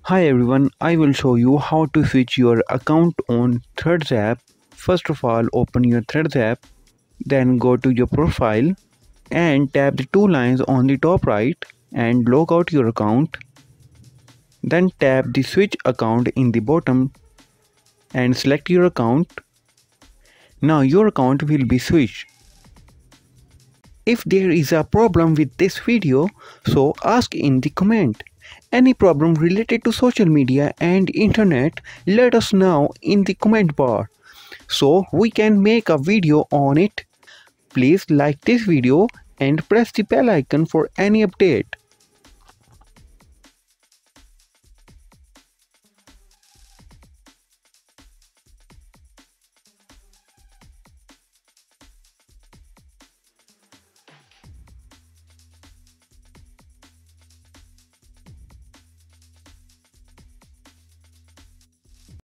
Hi everyone, I will show you how to switch your account on Threads app. First of all, open your Threads app, then go to your profile and tap the two lines on the top right and log out your account. Then tap the switch account in the bottom and select your account. Now your account will be switched. If there is a problem with this video, so ask in the comment. Any problem related to social media and internet, let us know in the comment bar so we can make a video on it. Please like this video and press the bell icon for any update.